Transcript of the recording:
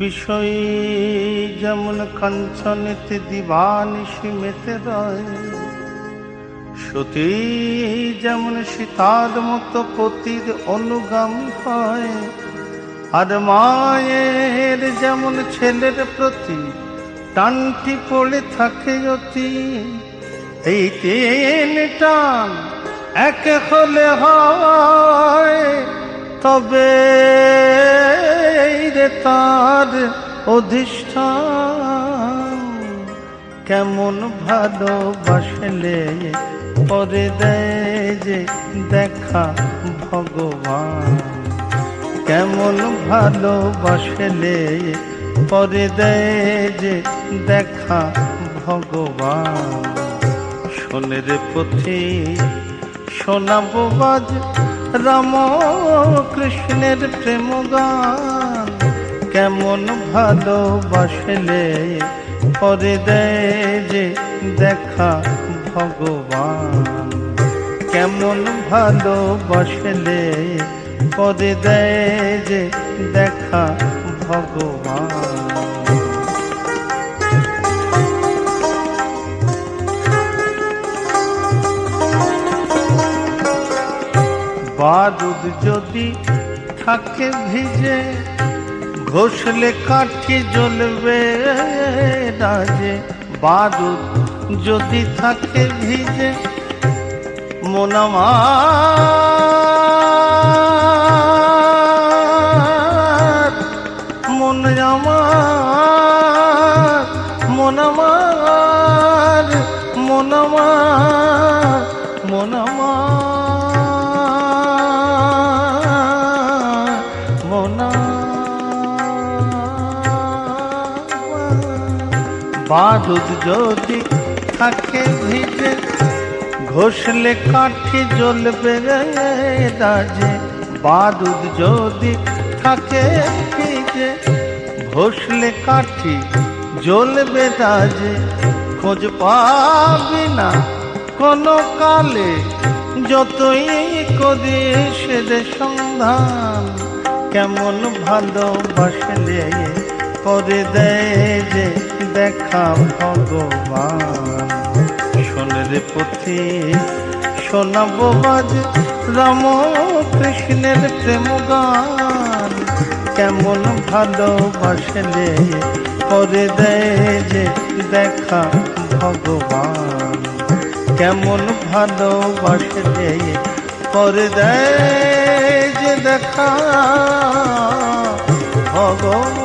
বিষয় যেমন কাঞ্চনেতে দিবানিশি মেতে রয়, সতী যেমন সীতার মতো পতির অনুগামী হয়, আর মায়ের যেমন ছেলের প্রতি টানটি পড়ে থাকে অতি। এই তিন টান এক হলে হয়, তবে রে তার অধিষ্ঠান। কেমন ভালোবাসলে পরে দেয় যে দেখা ভগবান, কেমন ভালোবাসলে পরে দেয় যে দেখা ভগবান। শোনের পথে শোনাবো বাজ রাম কৃষ্ণের প্রেম গান, কেমন ভালোবাসলে পরে দেয় যে দেখা ভগবান, কেমন ভালোবাসলে পরে দেয় যে দেখা ভগবান। বারুদ যদি থাকে ভিজে, ঘষলে কাঠি জ্বলবে রাজে। বারুদ যদি থাকে ভিজে, মন আমার, মন আমার, মন আমার, মন আমার, মন আমার, বারুদ যদি থাকে ভিজে, ঘষলে কাঠি জ্বলবে রাজে। বারুদ যদি থাকে ভিজে, ঘষলে কাঠি জ্বলবে রাজে। খোঁজ পাবি না কোনো কালে, যতই করিস রে সন্ধান, কেমন ভালোবাসলে পরে দেয় যে দেখা ভগবান। শোনের পথে শোনাবো বাজ রাম কৃষ্ণের প্রেম গান, কেমন ভালোবাসলে পরে দেয় যে দেখা ভগবান, কেমন ভালোবাসলে পরে দেয় যে দেখা ভগবান।